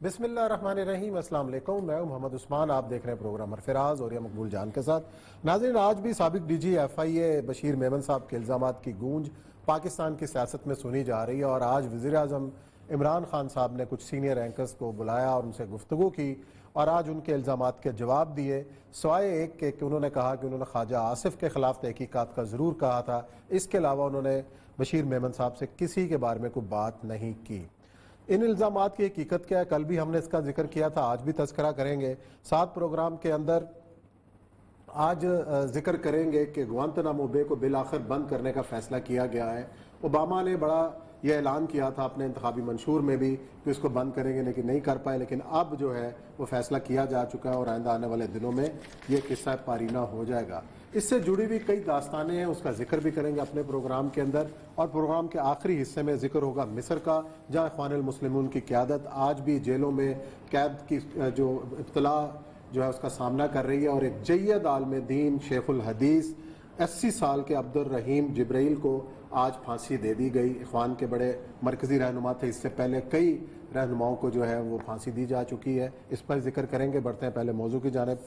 بسم اللہ الرحمن الرحیم، السلام علیکم، میں ہوں محمد عثمان، آپ دیکھ رہے ہیں پروگرام فراز اور مقبول جان کے ساتھ۔ ناظرین، آج بھی سابق ڈی جی ایف آئی اے بشیر میمن صاحب کے الزامات کی گونج پاکستان کی سیاست میں سنی جا رہی ہے، اور آج وزیر اعظم عمران خان صاحب نے کچھ سینئر اینکرز کو بلایا اور ان سے گفتگو کی، اور آج ان کے الزامات کے جواب دیے، سوائے ایک کہ انہوں نے کہا کہ انہوں نے خواجہ آصف کے خلاف تحقیقات کا ضرور کہا تھا، اس کے علاوہ انہوں نے بشیر میمن صاحب سے کسی کے بارے میں کوئی بات نہیں کی۔ ان الزامات کی حقیقت کیا ہے؟ کل بھی ہم نے اس کا ذکر کیا تھا، آج بھی تذکرہ کریں گے۔ ساتھ پروگرام کے اندر آج ذکر کریں گے کہ گوانتانامو بے کو بالآخر بند کرنے کا فیصلہ کیا گیا ہے۔ اوباما نے بڑا یہ اعلان کیا تھا اپنے انتخابی منشور میں بھی کہ اس کو بند کریں گے، لیکن نہیں کر پائے، لیکن اب جو ہے وہ فیصلہ کیا جا چکا ہے، اور آئندہ آنے والے دنوں میں یہ قصہ پارینہ ہو جائے گا۔ اس سے جڑی ہوئی کئی داستانیں ہیں، اس کا ذکر بھی کریں گے اپنے پروگرام کے اندر، اور پروگرام کے آخری حصے میں ذکر ہوگا مصر کا، جہاں اخوان المسلمون کی قیادت آج بھی جیلوں میں قید کی جو ابتلا جو ہے اس کا سامنا کر رہی ہے، اور ایک جید عالم دین شیخ الحدیث 80 سال کے عبد الرحیم جبرائیل کو آج پھانسی دے دی گئی۔ اخوان کے بڑے مرکزی رہنما تھے، اس سے پہلے کئی رہنماؤں کو جو ہے وہ پھانسی دی جا چکی ہے، اس پر ذکر کریں گے۔ بڑھتے ہیں پہلے موضوع کی جانب،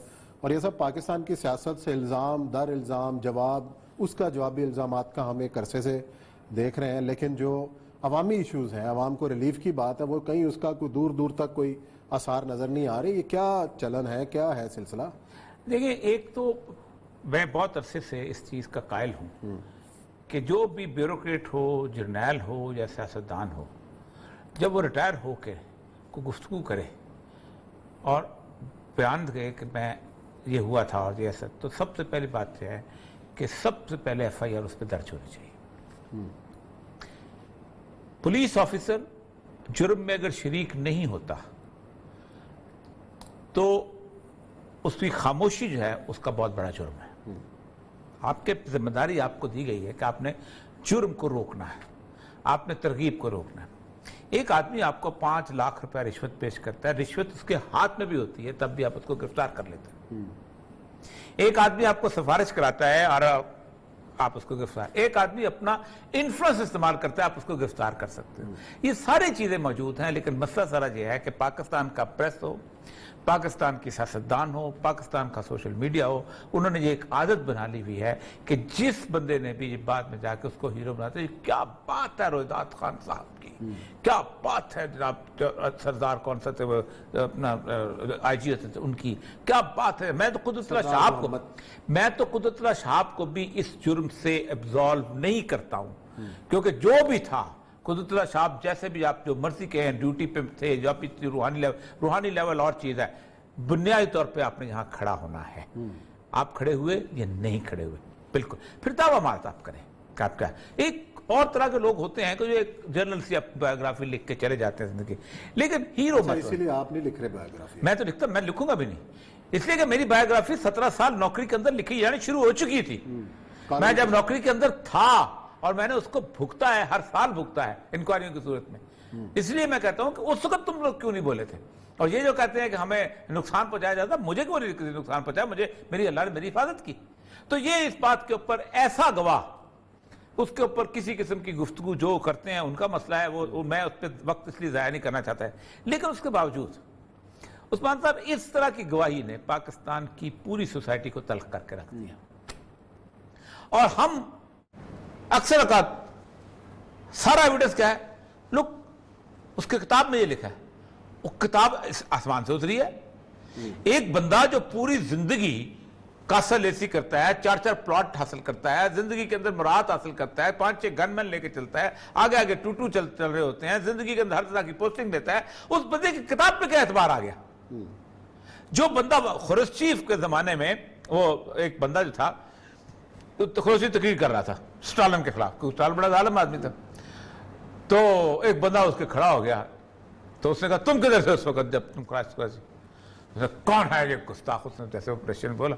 اور یہ سب پاکستان کی سیاست سے الزام در الزام جواب، اس کا جوابی الزامات کا ہم ایک عرصے سے دیکھ رہے ہیں، لیکن جو عوامی ایشوز ہیں، عوام کو ریلیف کی بات ہے، وہ کہیں اس کا کوئی دور دور تک کوئی آثار نظر نہیں آ رہے۔ یہ کیا چلن ہے، کیا ہے سلسلہ؟ دیکھیں، ایک تو میں بہت عرصے سے اس چیز کا قائل ہوں کہ جو بھی بیوروکریٹ ہو، جرنیل ہو یا سیاستدان ہو، جب وہ ریٹائر ہو کے کوئی گفتگو کرے اور بیان دے کہ میں یہ ہوا تھا اور یہ ایسا، تو سب سے پہلی بات یہ ہے کہ سب سے پہلے ایف آئی آر اس پہ درج ہونی چاہیے۔ پولیس آفیسر جرم میں اگر شریک نہیں ہوتا تو اس کی خاموشی جو ہے اس کا بہت بڑا جرم ہے۔ آپ کے ذمہ داری آپ کو دی گئی ہے کہ آپ نے جرم کو روکنا ہے، آپ نے ترغیب کو روکنا ہے۔ ایک آدمی آپ کو 5 لاکھ روپے رشوت پیش کرتا ہے، رشوت اس کے ہاتھ میں بھی ہوتی ہے، تب بھی آپ اس کو گرفتار کر لیتے ہیں۔ ایک آدمی آپ کو سفارش کراتا ہے اور آپ اس کو گرفتار، ایک آدمی اپنا انفلوئنس استعمال کرتا ہے، آپ اس کو گرفتار کر سکتے ہیں۔ یہ ساری چیزیں موجود ہیں، لیکن مسئلہ سارا یہ ہے کہ پاکستان کا پریس ہو، پاکستان کی سیاستدان ہو، پاکستان کا سوشل میڈیا ہو، انہوں نے یہ ایک عادت بنا لی ہوئی ہے کہ جس بندے نے بھی بعد میں جا کے اس کو ہیرو بناتے ہیں، کیا بات ہے روہیدات خان صاحب کی، کیا بات ہے جناب سردار کون سا تھے وہ اپنا آئی جی ہوتے تھے ان کی، کیا بات ہے۔ میں تو قدرت اللہ شہاب کو بھی اس جرم سے ایبزالو نہیں کرتا ہوں، کیونکہ جو بھی تھا قدرت اللہ شہاب جیسے بھی آپ جو مرضی کہیں ڈیوٹی پہ تھے، جو بھی روحانی لیول اور چیز ہے، بنیادی طور پہ آپ نے یہاں کھڑا ہونا ہے۔ آپ کھڑے ہوئے یا نہیں کھڑے ہوئے، بالکل پھر دعویٰ مات آپ کریں کہ آپ کیا۔ ایک اور طرح کے لوگ ہوتے ہیں کہ جو ایک جرنل سی بایوگرافی لکھ کے چلے جاتے ہیں زندگی، لیکن ہیرو مت۔ اسی لیے آپ نہیں لکھ رہے بایوگرافی؟ میں تو لکھتا، میں لکھوں گا بھی نہیں، اس لیے کہ میری بایوگرافی 17 سال نوکری کے اندر لکھی جانی شروع ہو چکی تھی۔ میں جب نوکری کے اندر تھا اور میں نے اس کو بھگتا ہے، ہر سال بھگتا ہے انکوائریوں کی صورت میں، اس لیے میں کہتا ہوں کہ اس وقت تم لوگ کیوں نہیں بولے تھے؟ اور یہ جو کہتے ہیں کہ ہمیں نقصان پہنچایا جاتا، مجھے کیوں نہیں نقصان پہنچایا؟ مجھے میری اللہ نے میری حفاظت کی۔ تو یہ اس بات کے اوپر ایسا گواہ، اس کے اوپر کسی قسم کی گفتگو جو کرتے ہیں ان کا مسئلہ ہے، وہ میں اس پہ وقت اس لیے ضائع نہیں کرنا چاہتا ہے، لیکن اس کے باوجود عثمان صاحب اس طرح کی گواہی نے پاکستان کی پوری سوسائٹی کو تلخ کر کے رکھ دیا، اور ہم اکثر اوقات سارا ایویڈنس کیا ہے، لوگ اس کے کتاب میں یہ لکھا ہے، وہ کتاب آسمان سے اتری ہے۔ ایک بندہ جو پوری زندگی کاسا لیسی کرتا ہے، 4 پلاٹ حاصل کرتا ہے، زندگی کے اندر مراد حاصل کرتا ہے، 5-6 گن مین لے کے چلتا ہے، آگے آگے ٹوٹو چل رہے ہوتے ہیں، زندگی کے اندر ہر طرح کی پوسٹنگ دیتا ہے، اس بندے کی کتاب پہ کیا اعتبار آ گیا؟ جو بندہ خروشچیف کے زمانے میں، وہ ایک بندہ جو تھا خروشچیف تقریر کر رہا تھا سٹالن کے خلاف، کیونکہ سٹالن بڑا ظالم آدمی تھا، تو ایک بندہ اس کے کھڑا ہو گیا، تو اس نے کہا تم کدھر سے اس وقت جب تم کون ہے یہ گستاخ؟ اس نے جیسے آپریشن بولا،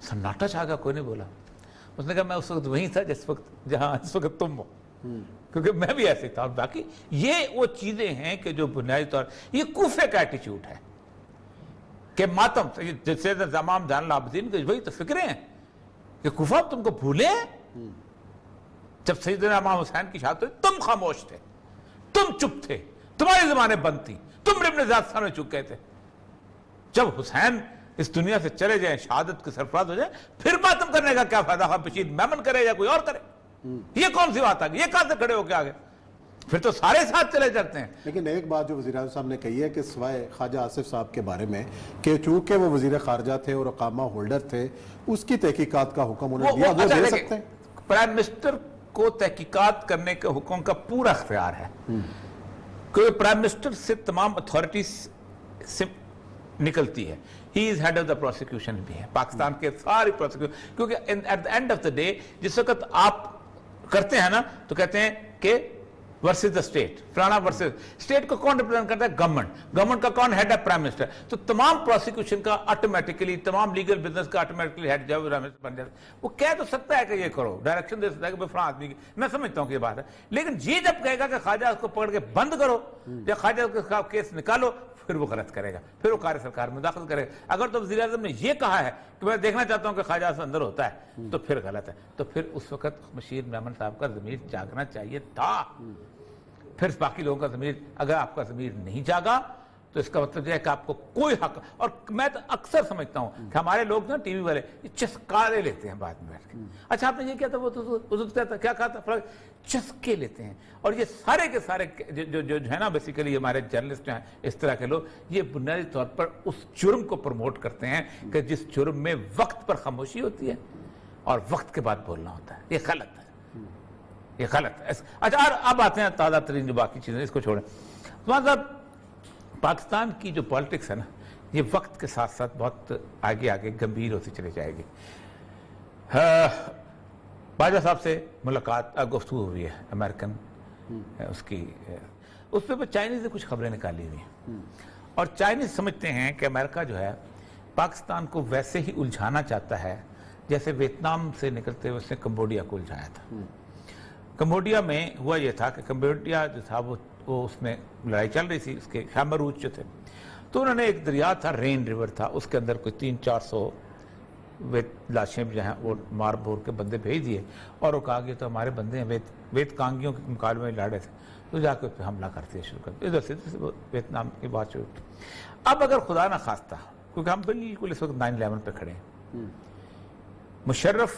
سناٹا چھا گیا، کوئی نہیں بولا۔ اس نے کہا میں اس وقت وہیں تھا جس وقت جہاں اس وقت تم ہو، کیونکہ میں بھی ایسے تھا۔ اور باقی یہ وہ چیزیں ہیں کہ جو بنیادی طور یہ کوفے کا ایٹیچیوڈ ہے کہ ماتم، جیسے زمام جان العابدین کے وہی تو فکریں ہیں کہ کوفہ تم کو بھولے ہیں، جب سیدنا امام حسین کی شہادت ہوئی تم خاموش تھے، تم چپ تھے، تمہاری زبانیں بند تھی، तुम इब्न ज़ाद में चूक गए थे। जब हुसैन इस दुनिया से चले जाए, शहादत के सरफराज हो जाए, फिर मातम करने का क्या फायदा? बशीर मेमन करे या कोई और करे? ये कौन सी बात आ गई? ये कहां से खड़े होके आ गए? फिर तो सारे साथ चले जाते हैं। लेकिन एक बात जो वज़ीर आज़म साहब ने कही है कि सिवाय ख्वाजा आसिफ साहब के बारे में कि चूंकि वो वज़ीर खारजा थे और अकामा होल्डर थे, उसकी तहकीकात का हुक्म उन्हें दिया, वो दे सकते हैं। प्राइम मिनिस्टर को तहकीकात करने के हुक्म का पूरा इख्तियार है, क्योंकि प्राइम मिनिस्टर से तमाम अथॉरिटीज से निकलती है। He is head of the prosecution भी है, पाकिस्तान के सारी प्रोसिक्यूशन, क्योंकि at the end of the day जिस वक्त आप करते हैं ना तो कहते हैं कि वर्सेस द स्टेट, फलाना वर्सेस स्टेट को कौन रिप्रेजेंट करता है? गवर्नमेंट का कौन हेड है? Prime minister. तो तमाम प्रोसिक्यूशन का ऑटोमेटिकली, तमाम लीगल बिजनेस का ऑटोमेटिकली हेड जब प्राइम मिनिस्टर बन जाता है। वो कह तो सकता है कि ये करो, डायरेक्शन दे सकता है कि फलाना आदमी की, मैं समझता हूँ कि ये बात है, लेकिन ये जब कहेगा कि ख्वाजा उसको पकड़ के बंद करो या ख्वाजा के खिलाफ केस निकालो, फिर वो गलत करेगा, फिर वो कार्य सरकार में दाखिल करेगा। अगर तो वज़ीर आज़म ने ये कहा है कि मैं देखना चाहता हूं कि ख्वाजा से अंदर होता है, तो फिर गलत है। तो फिर उस वक्त बशीर मेमन साहब का ज़मीर जागना चाहिए था। फिर बाकी लोगों का ज़मीर, अगर आपका ज़मीर नहीं जागा तो इसका मतलब यह है कि आपको कोई हक, और मैं तो अक्सर समझता हूं कि हमारे लोग ना टीवी वाले चस्कारे लेते हैं बाद में बैठ के। अच्छा आपने ये किया था, वो तो क्या कहा था, चस्के लेते हैं। और ये सारे के सारे जो है ना, बेसिकली हमारे जर्नलिस्ट हैं, इस तरह के लोग, ये बुनियादी तौर पर उस जुर्म को प्रमोट करते हैं कि जिस जुर्म में वक्त पर खामोशी होती है और वक्त के बाद बोलना होता है। ये गलत है, ये गलत है। अच्छा अब आते हैं ताज़ा तरीन जो बाकी चीज़ें, इसको छोड़ें। मतलब पाकिस्तान की जो पॉलिटिक्स है ना, ये वक्त के साथ साथ बहुत आगे आगे गंभीर होती चली जाएगी। बाजा साहब से मुलाकात, गुफ्तगू हुई है अमेरिकन उसकी, उस पर चाइनीज़ ने कुछ खबरें निकाली हुई हैं, और चाइनीज़ समझते हैं कि अमेरिका जो है पाकिस्तान को वैसे ही उलझाना चाहता है जैसे वियतनाम से निकलते हुए उसने कंबोडिया को उलझाया था। कंबोडिया में हुआ ये था कि कंबोडिया जो था वो उसमें लड़ाई चल रही थी, उसके खैमर रूच जो थे, तो उन्होंने एक दरिया था, रेन रिवर था, उसके अंदर कोई 300-400 लाशें जो हैं वो मार बोर के बंदे भेज दिए, और वो कहा कि तो हमारे बंदे हैं, वेद कांगियों के मुकाबले में लड़ रहे थे, तो जाकर उस पर हमला करते हैं शुरू कर, इधर से वियतनाम की बात शुरू। अब अगर खुदा ना खास्ता, क्योंकि हम बिल्कुल इस वक्त 9/11 पे खड़े हैं, मुशर्रफ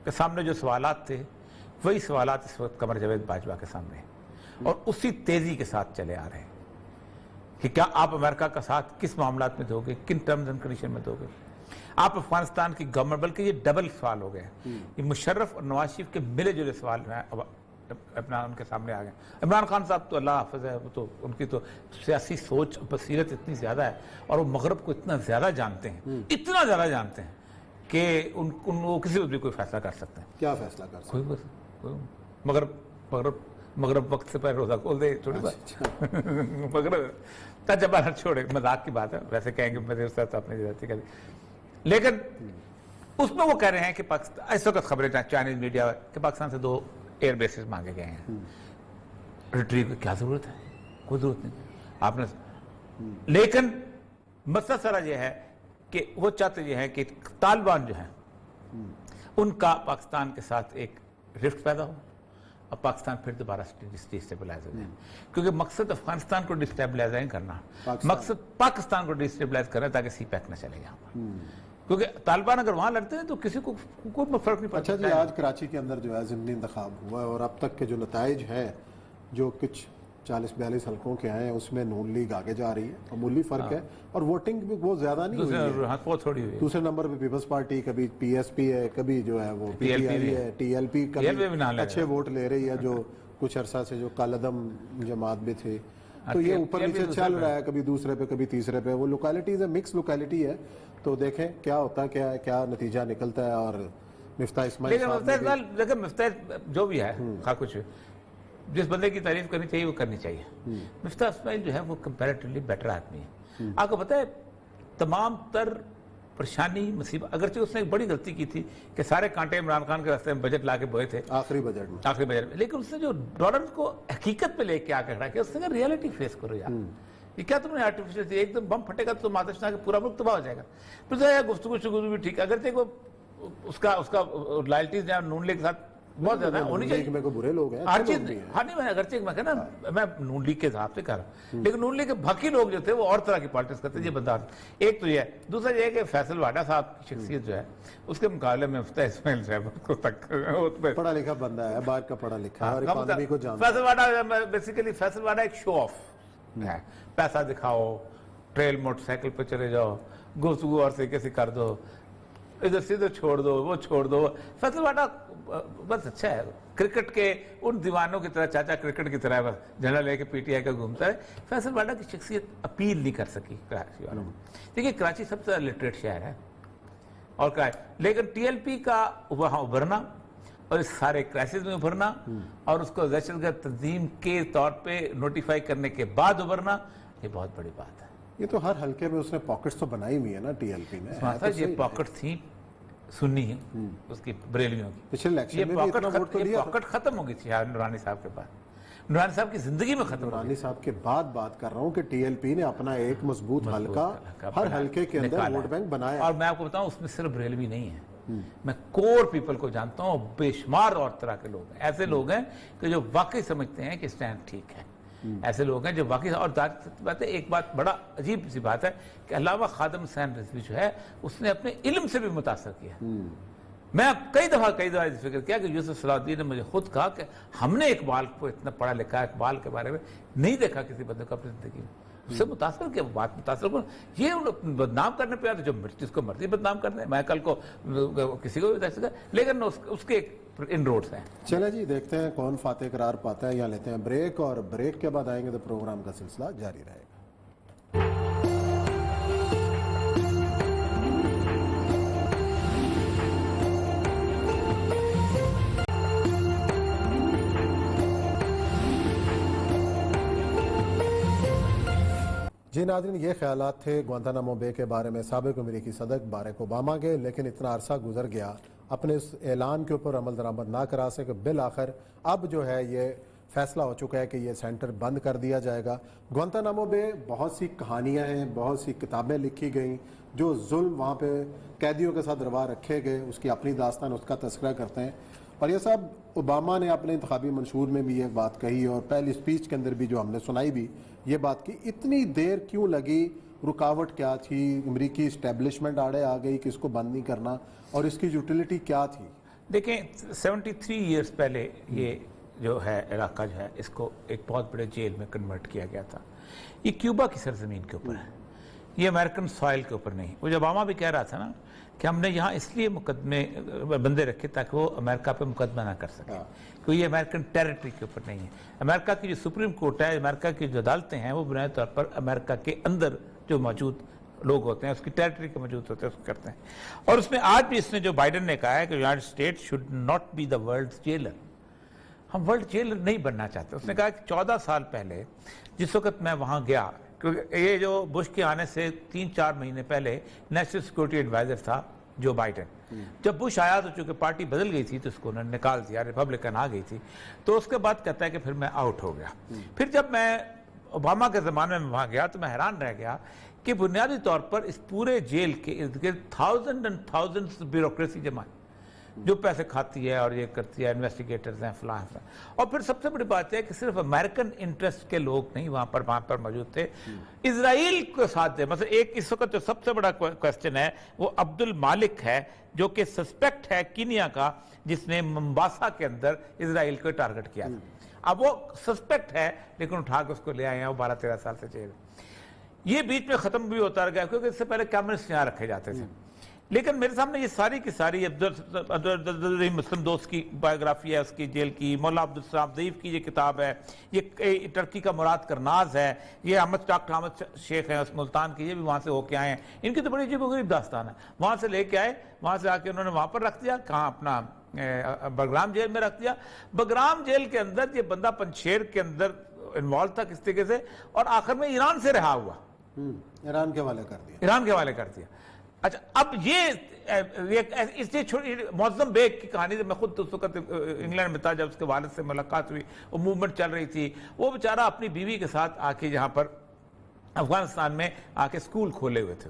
के सामने जो सवालात थे वही सवालात इस वक्त कमर जावेद बाजवा के सामने, और उसी तेजी के साथ चले आ रहे हैं कि क्या आप अमेरिका का साथ किस मामलात में दोगे, किन टर्म्स एंड कंडीशन में दोगे, आप अफगानिस्तान की गवर्नमेंट, बल्कि ये डबल सवाल हो गए। ये मुशर्रफ और नवाज शरीफ के मिले जुले सवाल जो हैं अब अपना उनके सामने आ गए। इमरान खान साहब तो अल्लाह हाफ़िज़ है, वो तो उनकी तो सियासी सोच बसीरत इतनी ज़्यादा है, और वो मगरब को इतना ज़्यादा जानते हैं, इतना ज़्यादा जानते हैं कि वो किसी वक्त भी कोई फैसला कर सकते हैं। क्या फैसला कर सकते हैं? मगरब वक्त से पहले रोजा खोल दे, थोड़ी बात मगरब का जमाना छोड़े, मजाक की बात है, वैसे कहेंगे मेरे साथ आपने जाती करी, लेकिन उसमें वो कह रहे हैं कि पाकिस्तान, इस वक्त खबरें चाइनीज मीडिया के पाकिस्तान से 2 एयर बेसिस मांगे गए हैं। रिट्रीव की क्या जरूरत है? कोई जरूरत नहीं आपने, लेकिन मसला सारा ये है कि वो चाहते ये हैं कि तालिबान जो है उनका पाकिस्तान के साथ एक रिफ्ट पैदा हो और पाकिस्तान फिर दोबारा डिस्टेबलाइज हो जाए, क्योंकि मकसद अफगानिस्तान को डिस्टेबलाइज नहीं करना, मकसद पाकिस्तान को डिस्टेबलाइज करना ताकि CPEC न चले यहाँ पर, क्योंकि तालिबान अगर वहां लड़ते हैं तो किसी को कोई फर्क नहीं पड़ता। अच्छा जी, आज कराची के अंदर जो है ज़िमनी इंतखाब हुआ है, और अब तक के जो नताइज हैं, जो कुछ 40-42 हल्कों के हैं, उसमें नून लीग आगे जा रही है, मामूली फर्क है, और वोटिंग भी बहुत ज्यादा नहीं हुई है, थोड़ी हुई है। दूसरे नंबर पे पीपल्स पार्टी, कभी PSP है, कभी जो है वो PTI है, TLP कभी अच्छे वोट ले रही है, जो कुछ अरसा से जो कालदम जमात भी थे, तो ये ऊपर नीचे चल रहा है, कभी दूसरे पे कभी तीसरे पे। वो लोकेलिटीज है, मिक्स लोकेलिटी है, तो देखें क्या होता है, क्या नतीजा निकलता है। और मिफ्ताह इस्माइल लेकिन मिफ्ताह जो भी है, कुछ जिस बंदे की तारीफ करनी चाहिए वो करनी चाहिए। मिफ्ताह इस्माइल जो है वो कंपैरेटिवली बेटर आदमी है। आपको पता है तमाम तर परेशानी मुसीबत, अगरचे उसने एक बड़ी गलती की थी कि सारे कांटे इमरान खान के रास्ते में बजट ला के बोए थे आखिरी बजट में, लेकिन उसने जो डॉलर को हकीकत पे लेके आके खड़ा किया, उसने रियलिटी फेस करो यार, ये क्या तुमने आर्टिफिशियल, एकदम बम फटेगा तो मातशना के पूरा मुल्क तबाह हो जाएगा। फिर गुफ्तगू शुगुफ्तगू भी ठीक, अगर उसका लॉयल्टीज नून लीग के साथ बहुत ज्यादा नून होनी लीग चाहिए में कोई बुरे लोग हैं, हर अच्छे चीज लोग भी हैं। हाँ नहीं मैं अगरचे मैं कहना मैं नून लीग के हिसाब से कर रहा हूँ लेकिन नून लीग के बाकी लोग जो थे वो और तरह की पॉलिटिक्स करते ये बता एक तो ये है दूसरा ये है कि फैसल वाडा साहब की शख्सियत जो है उसके मुकाबले में मुफ्ता इस्माइल साहब को तक पढ़ा लिखा बंदा है, बाहर का पढ़ा लिखा है और इकोनॉमी को जानता फैसल वाडा बेसिकली फैसल वाडा एक शो ऑफ है पैसा दिखाओ ट्रेल मोटरसाइकिल पे चले जाओ गुफ्तगू और से कैसे कर दो इधर से इधर छोड़ दो वो छोड़ दो फैसल वाडा बस अच्छा है क्रिकेट के उन दीवानों की तरह चाचा क्रिकेट की तरह बस झंडा लेके पीटीआई का घूमता है फैसल वाडा की शख्सियत अपील नहीं कर सकी कराची वालों को देखिए कराची सबसे ज्यादा लिटरेट शहर है और क्या लेकिन टीएलपी का वहां उभरना और इस सारे क्राइसिस में उभरना और उसको दहशतगर्द तंजीम के तौर पे नोटिफाई करने के बाद उभरना ये बहुत बड़ी बात है। ये तो हर हल्के में उसने पॉकेट्स तो बनाई हुई है ना टीएलपी ने, है तो ये सही। पॉकेट थी सुन्नी है उसकी बरेलियों की पिछले इलेक्शन में भी इतना वोट तो लिया था। पॉकेट खत्म हो गई थी यार नूरानी साहब के बाद नूरानी साहब की जिंदगी में खत्म हो गई। नूरानी साहब के बाद बात कर रहा हूँ कि टीएलपी ने अपना एक मजबूत हल्का हर हल्के के अंदर निकाला वोट बैंक बनाया। और मैं आपको बताऊं उसमें सिर्फ बरेलवी नहीं है मैं कोर पीपल को जानता हूं बेशुमार और तरह के लोग हैं ऐसे लोग हैं कि जो वाकई समझते हैं कि स्टैंड ठीक है ऐसे लोग हैं जो वाकई और बात है एक बात बड़ा अजीब सी बात है कि अलावा खादम हुसैन रिजवी जो है उसने अपने इल्म से भी मुतासर किया मैं कई दफा इस फिक्र किया कि यूसुफ सलाहुद्दीन ने मुझे खुद कहा कि हमने इकबाल को इतना पढ़ा लिखा इकबाल के बारे में नहीं देखा किसी बंदे को अपनी जिंदगी में उससे मुतासर किया बात मुतासर को ये बदनाम करने पे आते जो जिसको मर्जी बदनाम करने मैं कल को किसी को भी बता सका लेकिन उसके इन रोड्स हैं। चले जी देखते हैं कौन फातेह करार पाता है। यहाँ लेते हैं ब्रेक और ब्रेक के बाद आएंगे तो प्रोग्राम का सिलसिला जारी रहेगा। जी नाज़रीन ये ख्यालात थे ग्वांतानामो बे के बारे में साबिक अमेरिकी सदर बारक ओबामा के लेकिन इतना अरसा गुजर गया अपने इस ऐलान के ऊपर अमल दरामद ना करा सके बिल आखिर अब जो है ये फैसला हो चुका है कि ये सेंटर बंद कर दिया जाएगा। ग्वांतानामो बे बहुत सी कहानियां हैं बहुत सी किताबें लिखी गई जो जुल्म वहाँ पे कैदियों के साथ रवा रखे गए उसकी अपनी दास्तान उसका तस्करा करते हैं और ये सब ओबामा ने अपने इंतखाबी मंशूर में भी ये बात कही और पहली स्पीच के अंदर भी जो हमने सुनाई भी ये बात की इतनी देर क्यों लगी रुकावट क्या थी अमरीकी इस्टेब्लिशमेंट आड़े आ गई कि इसको बंद नहीं करना और इसकी यूटिलिटी क्या थी। देखें 73 ईयर्स पहले ये जो है इलाका जो है इसको एक बहुत बड़े जेल में कन्वर्ट किया गया था। ये क्यूबा की सरजमीन के ऊपर है ये अमेरिकन सॉइल के ऊपर नहीं। वो जब ओबामा भी कह रहा था ना कि हमने यहाँ इसलिए मुकदमे बंदे रखे ताकि वो अमेरिका पे मुकदमा ना कर सके क्योंकि ये अमेरिकन टेरिटरी के ऊपर नहीं है। अमेरिका की जो सुप्रीम कोर्ट है अमेरिका की जो अदालतें हैं वो बुनियादी तौर पर अमेरिका के अंदर जो मौजूद लोग होते हैं उसकी टेरिटरी के मौजूद होते हैं उसको करते हैं। और उसमें आज भी इसने जो बाइडेन ने कहा है कि United state should not be the world jailer हम वर्ल्ड जेलर नहीं बनना चाहते। उसने कहा कि 14 साल पहले जिस वक्त मैं वहाँ गया क्योंकि ये जो बुश के आने से 3-4 महीने पहले नेशनल सिक्योरिटी एडवाइजर था जो बाइडेन जब बुश आया तो चूंकि पार्टी बदल गई थी तो उसको उन्होंने निकाल दिया रिपब्लिकन आ गई थी तो उसके बाद कहता है कि फिर मैं आउट हो गया। फिर जब मैं ओबामा के ज़माने में वहाँ गया तो मैं हैरान रह गया कि बुनियादी तौर पर इस पूरे जेल के इर्द गिर्द थाउजेंड एंड थाउजेंड्स ब्यूरोक्रेसी जमा है जो पैसे खाती है और ये करती है इन्वेस्टिगेटर्स हैं फलां हैं। और फिर सबसे बड़ी बात है कि सिर्फ अमेरिकन इंटरेस्ट के लोग नहीं वहाँ पर मौजूद थे इजराइल को साथ दे मतलब एक इस वक्त जो सबसे बड़ा क्वेश्चन है वो अब्दुल मालिक है जो कि सस्पेक्ट है कीनिया का जिसने मंबासा के अंदर इजराइल को टारगेट किया था। अब वो सस्पेक्ट है लेकिन उठा के उसको ले आए हैं वो 12-13 साल से जेल। ये बीच में खत्म भी होता गया क्योंकि इससे पहले कम्युनिस्ट यहाँ रखे जाते थे। लेकिन मेरे सामने ये सारी की सारी अब्दुल मुस्लिम दोस्त की बायोग्राफी है उसकी जेल की मौला अब्दुल सलाम दईफ की ये किताब है ये टर्की का मुराद करनाज है ये डॉक्टर अहमद शेख है मुल्तान के ये भी वहाँ से होके आए हैं। इनकी तो बड़ी अजीब दास्तान है। वहाँ से लेके आए वहाँ से आके उन्होंने वहाँ पर रख दिया कहाँ अपना बगराम जेल में रख दिया। बगराम जेल के अंदर ये बंदा पंजशेर के अंदर इन्वॉल्व था किस तरीके से और आखिर में ईरान से रहा हुआ ईरान के हवाले कर दिया। अच्छा अब ये इसलिए छोटी मौजम बेग की कहानी मैं खुद उस वक्त इंग्लैंड में था जब उसके वालिद से मुलाकात हुई वो मूवमेंट चल रही थी वो बेचारा अपनी बीवी के साथ आके यहाँ पर अफगानिस्तान में आके स्कूल खोले हुए थे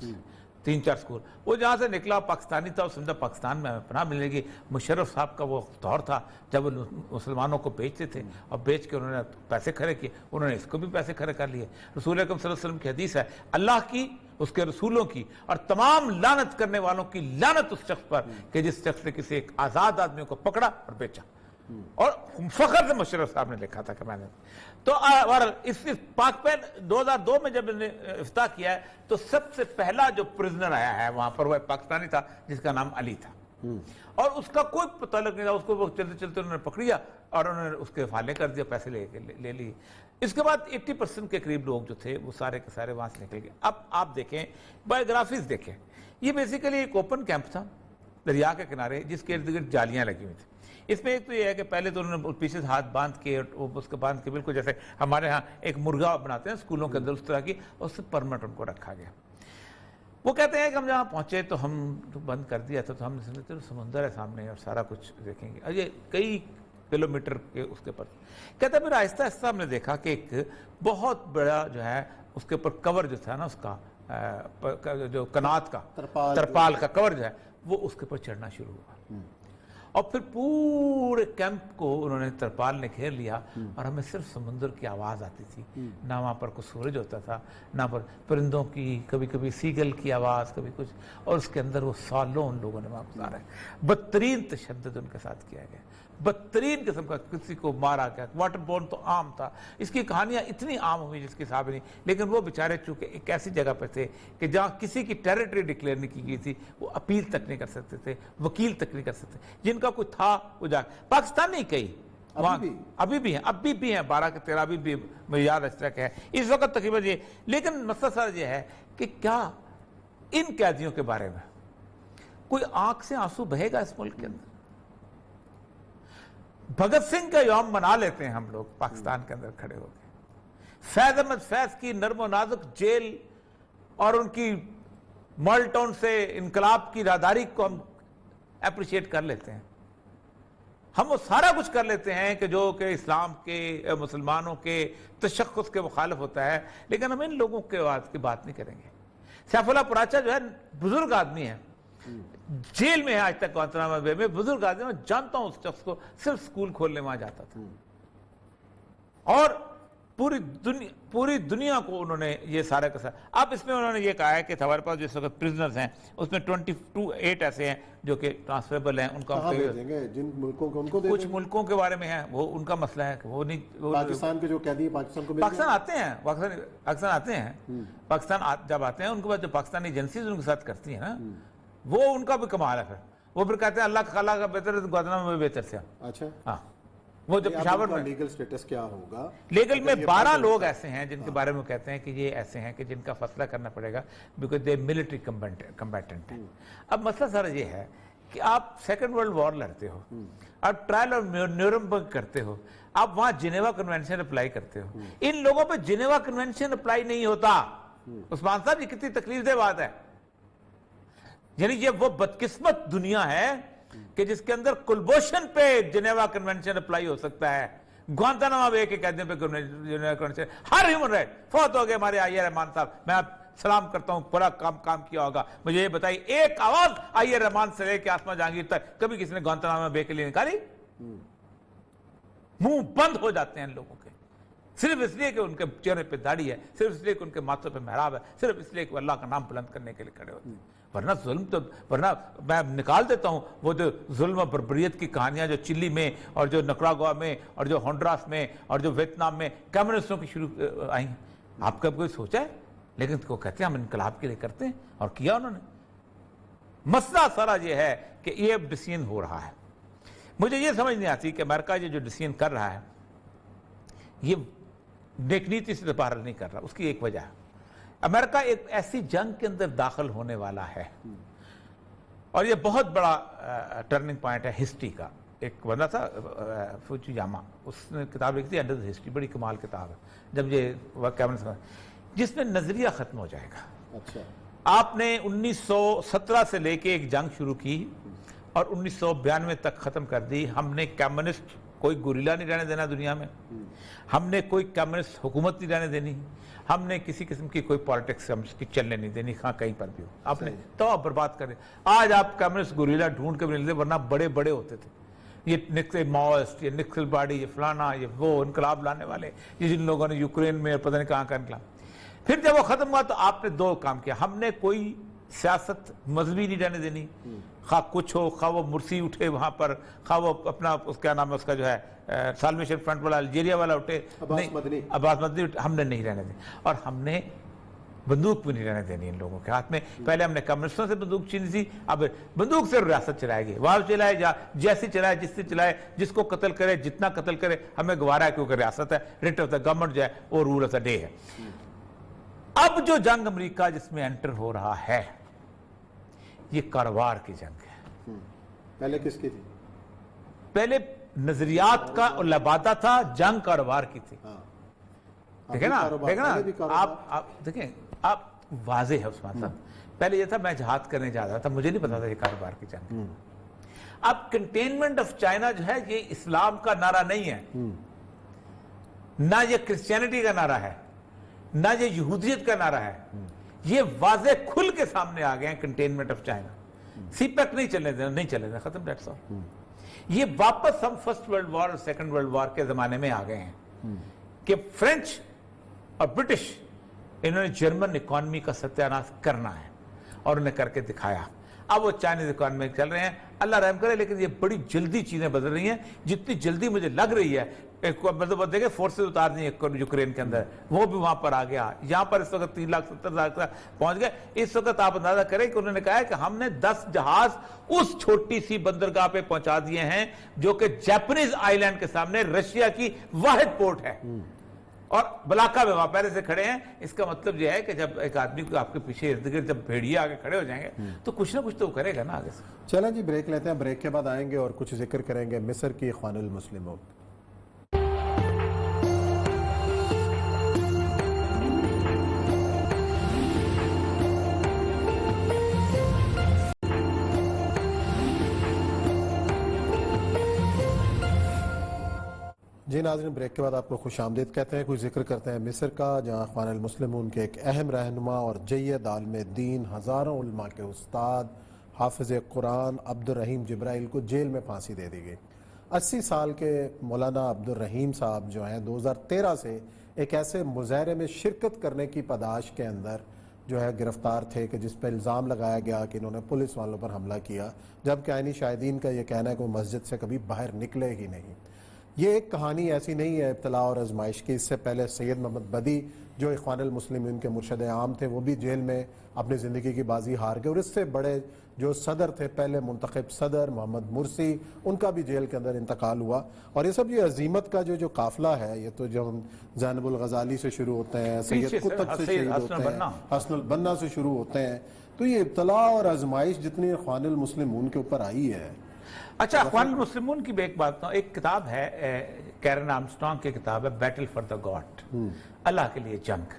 3-4 स्कूल। वो जहाँ से निकला पाकिस्तानी था, समझा पाकिस्तान में हमें पनाह मिलेगी। मुशर्रफ साहब का वो दौर था जब वो मुसलमानों को बेचते थे और बेच के उन्होंने पैसे खड़े किए, उन्होंने इसको भी पैसे खड़े कर लिए। रसूल अकरम सल्लल्लाहु अलैहि वसल्लम की हदीस है, अल्लाह की, उसके रसूलों की और तमाम लानत करने वालों की लानत उस शख्स पर कि जिस शख्स ने किसी एक आज़ाद आदमी को पकड़ा और बेचा। और फखर से मुशर्रफ साहब ने लिखा था कि मैंने तो और इस पाक पे 2002 में जब इन्होंने इफ्ताह किया है तो सबसे पहला जो प्रिजनर आया है वहां पर वह पाकिस्तानी था जिसका नाम अली था और उसका कोई पता लग नहीं था। उसको वो चलते चलते उन्होंने पकड़िया और उन्होंने उसके हवाले कर दिया, पैसे ले लिए। इसके बाद 80% के करीब लोग जो थे वो सारे के सारे वहां से निकल गए। अब आप देखें, बायोग्राफीज देखें, ये बेसिकली एक ओपन कैंप था दरिया के किनारे जिसके इर्द गिर्द जालियां लगी हुई थी। इसमें एक तो ये है कि पहले तो उन्होंने पीछे से हाथ बांध के उसके बांध के बिल्कुल जैसे हमारे यहाँ एक मुर्गा बनाते हैं स्कूलों के अंदर, उस तरह की, उससे परमानेंट उनको रखा गया। वो कहते हैं कि हम जहाँ पहुँचे तो हम तो बंद कर दिया था, तो हमने समझते तो समुंदर है सामने और सारा कुछ देखेंगे, और ये कई किलोमीटर के उसके ऊपर। कहते फिर आहिस्ता आहिस्ता हमने देखा कि एक बहुत बड़ा जो है उसके ऊपर कवर जो था ना उसका जो कनात का तरपाल का कवर जो है वो उसके ऊपर चढ़ना शुरू हुआ और फिर पूरे कैंप को उन्होंने तरपाल ने घेर लिया और हमें सिर्फ समुंदर की आवाज़ आती थी। ना वहाँ पर कुछ सूरज होता था, ना पर परिंदों की, कभी कभी सीगल की आवाज़, कभी कुछ, और उसके अंदर वो सालों उन लोगों ने वहाँ गुजारा है। बदतरीन तशद्दुद उनके साथ किया गया, बदतरीन किस्म का, किसी को मारा गया। वाटर बोर्न तो आम था, इसकी कहानियाँ इतनी आम हुई जिसके हिसाब नहीं, लेकिन वो बेचारे चूँकि एक ऐसी जगह पर थे कि जहाँ किसी की टेरिटरी डिक्लेयर नहीं की गई थी, वो अपील तक नहीं कर सकते थे, वकील तक नहीं कर सकते। जिनका कोई था वो जा पाकिस्तानी कई अभी भी हैं 12 के 13 अभी भी मुझे याद इस तरह के है इस वक्त तकरीबन ये। लेकिन मसला सर ये है कि क्या इन कैदियों के बारे में कोई आंख से आंसू बहेगा इस मुल्क के अंदर? भगत सिंह का यौम मना लेते हैं हम लोग पाकिस्तान के अंदर खड़े होकर, फैज अहमद फैज की नर्म नाजुक जेल और उनकी मॉडल टाउन से इनकलाब की राहदारी को हम अप्रिशिएट कर लेते हैं, हम वो सारा कुछ कर लेते हैं कि जो कि इस्लाम के, मुसलमानों के तशख्खुस के मुखालिफ होता है, लेकिन हम इन लोगों के बात नहीं करेंगे। सैफुल्लाह पुराचा जो है बुजुर्ग आदमी है, जेल में है आज तक गुआंतानामो बे में, बुजुर्ग आदमी, मैं जानता हूं उस शख्स को, सिर्फ स्कूल खोलने वहां जाता था और पूरी दुनिया को उन्होंने ये सारा का सारा। अब इसमें उन्होंने ये कहा है कि हमारे पास जिस वक्त प्रिजनर्स हैं उसमें 28 ऐसे हैं जो कि ट्रांसफरेबल हैं, उनका जिन मुल्कों को उनको कुछ मुल्कों के बारे में है वो उनका मसला है कि वो नहीं, पाकिस्तान के जो कैदी पाकिस्तान को पाकिस्तान आते हैं, पाकिस्तान आते हैं, पाकिस्तान जब आते हैं उनके बाद जो पाकिस्तानी एजेंसीज उनके साथ करती है ना, वो उनका भी कमाल है। फिर वो फिर कहते हैं अल्लाह खाला का बेहतर है तो गुआंतानामो में बेहतर से। अच्छा, हाँ, वो जो पेशावर में लीगल स्टेटस क्या होगा? लीगल में 12 लोग ऐसे हैं जिनके बारे में कहते हैं कि ये ऐसे हैं कि जिनका फैसला करना पड़ेगा बिकॉज दे मिलिट्री कम्बैटेंट हैं। अब मसला सारा ये है कि आप सेकेंड वर्ल्ड वॉर लड़ते हो, आप ट्रायल और न्यूरमबर्ग करते हो, आप वहां जिनेवा कन्वेंशन अप्लाई करते हो, इन लोगों पे जिनेवा कन्वेंशन अप्लाई नहीं होता। उस्मान साहब ये कितनी तकलीफदेह बात है। यानी ये वो बदकिस्मत दुनिया है कि जिसके अंदर कुलभूषण पे जिनेवा कन्वेंशन अप्लाई हो सकता है, गुआंतानामो बे के कैदियों पे जिनेवा कन्वेंशन, हर ह्यूमन राइट। फौत हो गए हमारे आईए रहमान साहब, मैं आप सलाम करता हूं, बड़ा काम किया होगा। मुझे ये बताइए, एक आवाज आईए रहमान से लेके आसमा जहांगीर तक कभी किसी ने गुआंतानामो बे के लिए निकाली? मुंह बंद हो जाते हैं लोगों के, सिर्फ इसलिए कि उनके चेहरे पे दाढ़ी है, सिर्फ इसलिए कि उनके माथे पे मेहराब है, सिर्फ इसलिए कि अल्लाह का नाम बुलंद करने के लिए खड़े होते हैं। वरना जुल्म तो, वरना मैं निकाल देता हूं वो जो जुल्म और बर्बरियत की कहानियां जो चिली में और जो निकारागुआ में और जो होंडुरास में और जो वियतनाम में कम्युनिस्टों की शुरू आई, आपका कोई सोचा है? लेकिन को कहते हैं हम इनकलाब के लिए करते हैं, और किया उन्होंने। मसला सारा ये है कि ये डिसीजन हो रहा है। मुझे ये समझ नहीं आती कि अमेरिका ये जो डिसीजन कर रहा है ये नेकनीति से बाहर नहीं कर रहा। उसकी एक वजह है, अमेरिका एक ऐसी जंग के अंदर दाखिल होने वाला है और ये बहुत बड़ा टर्निंग पॉइंट है हिस्ट्री का। एक बंदा था फुजीयामा, उसने किताब लिखी थी अंडर द हिस्ट्री, बड़ी कमाल किताब है, जब ये वाक़या जिसमें नजरिया खत्म हो जाएगा। अच्छा, आपने 1917 से लेके एक जंग शुरू की और 1992 तक खत्म कर दी। हमने कम्युनिस्ट کوئی گوریلا نہیں رہنے دینا دنیا میں، ہم نے کوئی کمیونسٹ حکومت نہیں رہنے دینی، ہم نے کسی قسم کی کوئی پالیٹکس کی چلنے نہیں دینی، کہیں پر بھی ہو آپ نے تو آپ برباد کریں۔ آج آپ کمیونسٹ گوریلا ڈھونڈ کے بھی نہیں، ورنہ بڑے بڑے ہوتے تھے، یہ نکسل ماوسٹ، یہ نکسل باڈی، یہ فلانا، یہ وہ انقلاب لانے والے، یہ جن لوگوں نے یوکرین میں پتہ نہیں کہاں کا انقلاب۔ پھر جب وہ ختم ہوا تو آپ نے دو کام کیا، ہم نے کوئی سیاست مذہبی نہیں رہنے دینی، خواہ کچھ ہو، خواہ وہ مرسی اٹھے وہاں پر، خواہ وہ اپنا اس کیا نام ہے اس کا جو ہے سالویشن فرنٹ والا الجیریا والا اٹھے، عباس مدنی اٹھے، ہم نے نہیں رہنے دیں۔ اور ہم نے بندوق بھی نہیں رہنے دینی ان لوگوں کے ہاتھ میں۔ پہلے ہم نے کمیونسٹوں سے بندوق چھینی تھی، اب بندوق سے ریاست چلائے گی، وہاں چلائے جیسی چلائے، جس سے چلائے، جس کو قتل کرے، جتنا قتل کرے، ہمیں گوارا ہے کیونکہ ریاست ہے، ریٹ آف دا گورنمنٹ جو ہے وہ رول آف دا ڈے ہے۔ اب جو جنگ امریکہ جس میں انٹر ہو رہا ہے یہ کاروبار کی جنگ ہے۔ پہلے کس کی تھی؟ پہلے نظریات کا لبادہ تھا، جنگ کاروبار کی تھی۔ دیکھیں نا آپ دیکھیں، آپ واضح ہے عثمان صاحب، پہلے یہ تھا میں جہاد کرنے جا رہا تھا، مجھے نہیں پتا تھا یہ کاروبار کی جنگ۔ اب کنٹینمنٹ آف چائنا جو ہے یہ اسلام کا نعرہ نہیں ہے، نہ یہ کرسچینٹی کا نعرہ ہے، نہ یہ یہودیت کا نعرہ ہے، یہ واضح کھل کے سامنے آ گئے ہیں containment of China. CPEC نہیں چلنے دینا، نہیں چلنے دینا، ختم، دیٹس آل۔ یہ واپس ہم فرسٹ ورلڈ وار اور سیکنڈ ورلڈ وار کے زمانے میں آ گئے ہیں کہ فرینچ اور برٹش انہوں نے جرمن اکانومی کا ستیاناش کرنا ہے اور انہیں کر کے دکھایا۔ اب وہ چائنیز اکانومی چل رہے ہیں، اللہ رحم کرے، لیکن یہ بڑی جلدی چیزیں بدل رہی ہیں، جتنی جلدی مجھے لگ رہی ہے مطلب دیکھیں فورسز اتار دی یوکرین کے اندر، وہ بھی وہاں پر آ گیا، یہاں پر اس وقت 3,70,000 پہنچ گئے۔ اس وقت آپ اندازہ کریں کہ انہوں نے کہا ہے کہ ہم نے 10 جہاز اس چھوٹی سی بندرگاہ پہ پہنچا دیے ہیں جو کہ جاپنیز آئی لینڈ کے سامنے رشیا کی واحد پورٹ ہے، اور بلاکا میں وہاں پہلے سے کھڑے ہیں۔ اس کا مطلب یہ ہے کہ جب ایک آدمی کو آپ کے پیچھے ارد گرد جب بھیڑیے آگے کھڑے ہو جائیں گے تو کچھ نہ کچھ تو کرے گا نا آگے سے۔ چلیں جی بریک لیتے ہیں، بریک کے بعد آئیں گے اور کچھ ذکر کریں گے مصر کی اخوان المسلمون۔ جی ناظرین، بریک کے بعد آپ کو خوش آمدید کہتے ہیں۔ کچھ ذکر کرتے ہیں مصر کا، جہاں اخوان المسلمون کے ایک اہم رہنما اور جید عالم دین، ہزاروں علماء کے استاد، حافظ قرآن عبد الرحیم جبرائیل کو جیل میں پھانسی دے دی گئی۔ 80 سال کے مولانا عبد الرحیم صاحب جو ہیں 2013 سے ایک ایسے مظاہرے میں شرکت کرنے کی پاداش کے اندر جو ہے گرفتار تھے کہ جس پہ الزام لگایا گیا کہ انہوں نے پولیس والوں پر حملہ کیا، جبکہ عینی شاہدین کا یہ کہنا ہے کہ وہ مسجد سے کبھی باہر نکلے ہی نہیں۔ یہ ایک کہانی ایسی نہیں ہے ابتلاء اور آزمائش کی۔ اس سے پہلے سید محمد بدی جو اخوان المسلمین کے مرشد عام تھے وہ بھی جیل میں اپنی زندگی کی بازی ہار گئے، اور اس سے بڑے جو صدر تھے پہلے منتخب صدر محمد مرسی، ان کا بھی جیل کے اندر انتقال ہوا۔ اور یہ سب یہ عظیمت کا جو قافلہ ہے، یہ تو جو ہم زینب الغزالی سے شروع ہوتے ہیں، سید قطب سے شروع ہوتے ہیں، حسن البنا سے شروع ہوتے ہیں، تو یہ ابتلاء اور آزمائش جتنی اخوان المسلمون کے اوپر آئی ہے۔ اچھا، اخوان المسلمون کی بھی ایک بات تو، ایک کتاب ہے کیرن آرمسٹرانگ کی کتاب ہے بیٹل فار دا گاڈ، اللہ کے لیے جنگ۔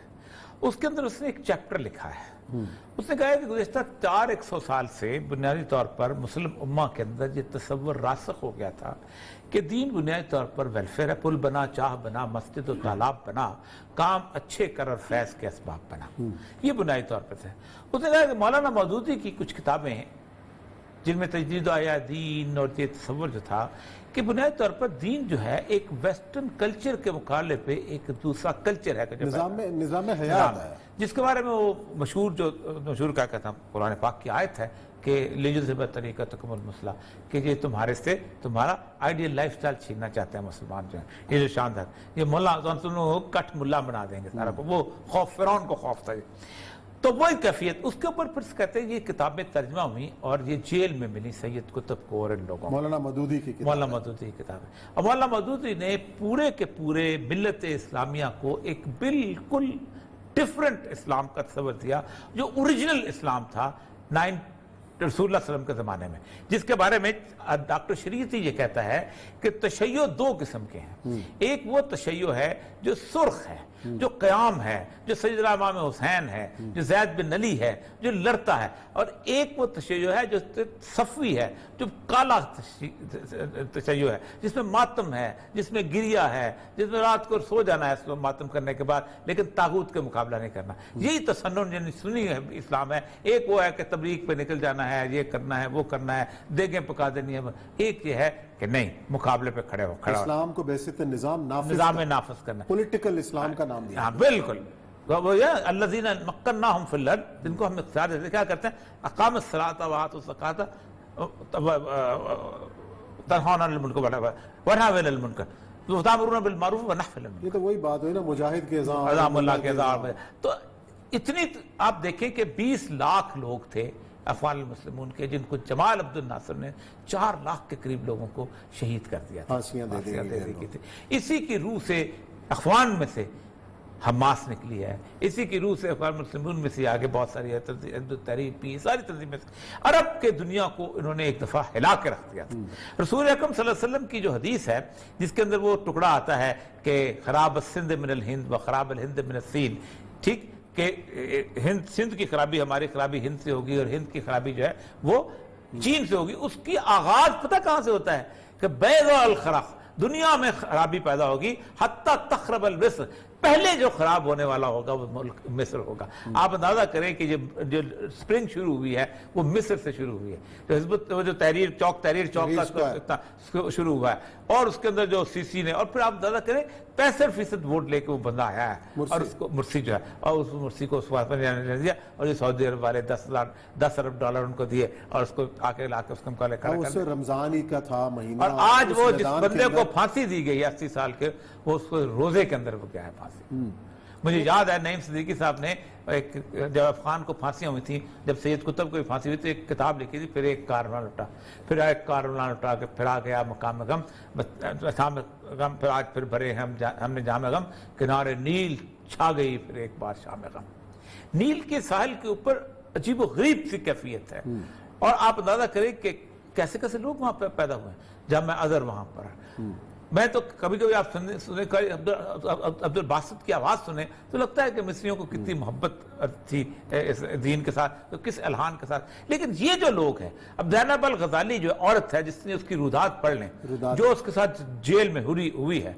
اس کے اندر اس نے ایک چیپٹر لکھا ہے، اس نے کہا ہے کہ گزشتہ 400 سال سے بنیادی طور پر مسلم امہ کے اندر یہ تصور راسخ ہو گیا تھا کہ دین بنیادی طور پر ویلفیئر ہے، پل بنا، چاہ بنا، مسجد و تالاب بنا، کام اچھے کر اور فیض کے اسباب بنا، یہ بنیادی طور پر تھے۔ اس نے کہا کہ مولانا مودودی کی کچھ کتابیں جن میں تجدید آیا دین اور یہ تصور جو تھا کہ بنیادی طور پر دین جو ہے ایک ویسٹرن کلچر کے مقابلے پہ ایک دوسرا کلچر ہے، نظام حیات ہے، جس کے بارے میں وہ مشہور کیا کہتا ہوں قرآن پاک کی آیت ہے کہ لیجذب طریقتکم المثلی، کہ یہ تمہارے سے تمہارا آئیڈیل لائف سٹائل چھیننا چاہتے ہیں مسلمان جو ہیں۔ یہ جو شاندار، یہ ملا کٹ ملا بنا دیں گے سارا کو، وہ خوف فرعون کو خوف تھا۔ تو وہی کیفیت اس کے اوپر پھر کہتے ہیں یہ کتابیں ترجمہ ہوئی اور یہ جیل میں ملی سید قطب کو اور ان لوگوں، مولانا مودودی کی کتابیں۔ اور مولانا مودودی نے پورے کے پورے ملت اسلامیہ کو ایک بالکل ڈیفرنٹ اسلام کا تصور دیا جو اوریجنل اسلام تھا رسول اللہ صلی اللہ علیہ وسلم کے زمانے میں، جس کے بارے میں ڈاکٹر شریعتی یہ کہتا ہے کہ تشیع دو قسم کے ہیں. ایک وہ تشیع ہے جو سرخ ہے، جو قیام ہے، جو سیدنا امام حسین ہے، جو زید بن علی ہے، جو لڑتا ہے. اور ایک وہ تشیع ہے جو صفوی ہے، جو کالا تشیع ہے، جس میں ماتم ہے، جس میں گریہ ہے، جس میں رات کو سو جانا ہے اس کو ماتم کرنے کے بعد، لیکن طاغوت کے مقابلہ نہیں کرنا. یہی تسنن یعنی سنی اسلام ہے. ایک وہ ہے کہ تبلیغ پہ نکل جانا ہے، یہ کرنا ہے، وہ کرنا ہے، دیگیں پکا دینی ہے. ایک یہ ہے کہ نہیں، مقابلے پہ کھڑا ہو. اسلام کو بیسط نظام نافذ کرنا، پولیٹیکل اسلام کا نام دیا. ہاں بالکل. وہ یہ الذین مکناہم فی الارض، جن کو ہم اختیار دیتے کیا کرتے ہیں؟ اقام الصلاۃ وآتوا الزکاۃ تنہون عن المنکر ونہون عن المنکر وتأمرون بالمعروف ونہون عن المنکر. یہ تو وہی بات ہوئی نا، مجاہد کے عظام اللہ کے اذان. تو اتنی آپ دیکھیں کہ 20 لاکھ لوگ تھے افغان المسلمون کے، جن کو جمال عبد الناصر نے 4 لاکھ کے قریب لوگوں کو شہید کر دیا تھا، پھانسیاں دے دی تھی. اسی کی روح سے افغان میں سے حماس نکلی ہے، اسی کی روح سے افغان مسلمون میں سے آگے بہت ساری تحریر پی، ساری تنظیمیں. عرب کے دنیا کو انہوں نے ایک دفعہ ہلا کے رکھ دیا تھا. رسول اکرم صلی اللہ علیہ وسلم کی جو حدیث ہے، جس کے اندر وہ ٹکڑا آتا ہے کہ خراب السند من الہند و خراب الہند من السین، ٹھیک، کہ سندھ کی خرابی ہماری خرابی ہند سے ہوگی اور ہند کی خرابی جو ہے وہ چین سے ہوگی. اس کی آغاز پتہ کہاں سے ہوتا ہے؟ کہ بیضاء الخرق، دنیا میں خرابی پیدا ہوگی، حتی تخرب المصر، پہلے جو خراب ہونے والا ہوگا وہ ملک مصر ہوگا. آپ اندازہ کریں کہ جو سپرنگ شروع ہوئی ہے وہ مصر سے شروع ہوئی ہے. جو حزب جو تحریر چوک کا شروع ہوا ہے، اور اس کے اندر جو سی سی نے، اور پھر آپ اندازہ کریں 65% ووٹ لے کے وہ بندہ آیا ہے، اور اس کو مرسی جو ہے، اور اس مرسی کو اس وقت میں جانے دیا، اور یہ سعودی عرب والے 10 ارب ڈالر ان کو دیے، اور اس کو آ کے لا کے اس کا مقابلہ کھڑا کر دیا. رمضان ہی کا تھا مہینہ، اور آج وہ جس بندے کو پھانسی دی گئی 80 سال کے، وہ اس کو روزے کے اندر وہ کیا ہے پھانسی. مجھے یاد ہے نعیم صدیقی صاحب نے جب افغان کو پھانسیاں ہوئی تھیں، جب سید قطب کو پھانسی ہوئی تو ایک کتاب لکھی تھی، پھر ایک کاروان لٹا، پھر ایک کاروان لٹا کے پھر آ گیا مقام غم، غم پھر آج پھر بھرے ہم نے جام غم، کنارے نیل چھا گئی پھر ایک بار شام غم. نیل کے ساحل کے اوپر عجیب و غریب سی کیفیت ہے، اور آپ اندازہ کریں کہ کیسے کیسے لوگ وہاں پہ پیدا ہوئے ہیں. جب میں ازہر وہاں پر، میں تو کبھی کبھی آپ سنے عبد الباسط کی آواز سنیں تو لگتا ہے کہ مصریوں کو کتنی محبت تھی اس دین کے ساتھ، تو کس الہان کے ساتھ. لیکن یہ جو لوگ ہیں، اب زینب الغزالی جو عورت ہے، جس نے اس کی رودات پڑھ لیں، جو اس کے ساتھ جیل میں ہوئی ہے،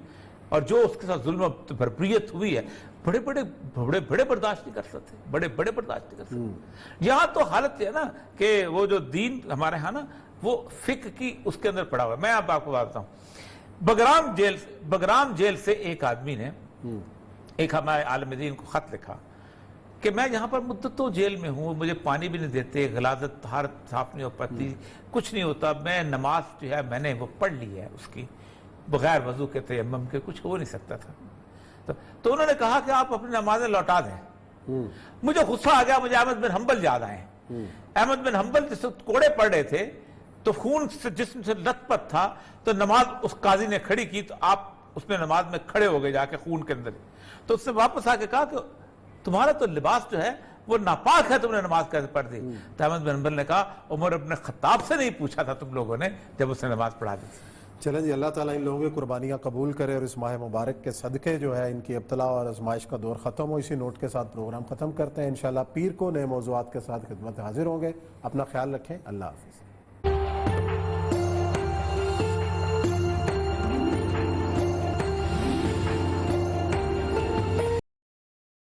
اور جو اس کے ساتھ ظلم و بھرپریت ہوئی ہے، بڑے بڑے برداشت نہیں کر سکتے، بڑے برداشت نہیں کر سکتے. یہاں تو حالت ہے نا کہ وہ جو دین ہمارے ہاں نا، وہ فقہ کی اس کے اندر پڑا ہوا ہے. میں آپ کو بتاتا ہوں، بگرام جیل سے ایک آدمی نے ایک ہمارے عالم دین کو خط لکھا کہ میں یہاں پر مدتوں جیل میں ہوں، مجھے پانی بھی نہیں دیتے، غلاظت طہارت صاف نہیں ہو پاتی، کچھ نہیں ہوتا، میں نماز جو ہے میں نے وہ پڑھ لی ہے اس کی بغیر وضو کے تیمم کے، کچھ ہو نہیں سکتا تھا. تو انہوں نے کہا کہ آپ اپنی نمازیں لوٹا دیں. مجھے غصہ آ گیا، مجھے احمد بن حنبل یاد آئے. احمد بن حنبل جس وقت کوڑے پڑھ رہے تھے تو خون سے جسم سے لت پت تھا، تو نماز اس قاضی نے کھڑی کی تو آپ اس میں نماز میں کھڑے ہو گئے جا کے خون کے اندر. تو اس نے واپس آ کے کہا کہ تمہارا تو لباس جو ہے وہ ناپاک ہے، تم نے نماز کیسے پڑھ دی؟ تو احمد بن حنبل نے کہا عمر ابن خطاب سے نہیں پوچھا تھا تم لوگوں نے جب اس نے نماز پڑھا دی. چلیں جی، اللہ تعالیٰ ان لوگوں کی قربانیاں قبول کرے، اور اس ماہ مبارک کے صدقے جو ہے ان کی ابتلا اور آزمائش کا دور ختم ہو. اسی نوٹ کے ساتھ پروگرام ختم کرتے ہیں. انشاءاللہ پیر کو نئے موضوعات کے ساتھ خدمت حاضر ہوں گے. اپنا خیال رکھیں. اللہ حافظ.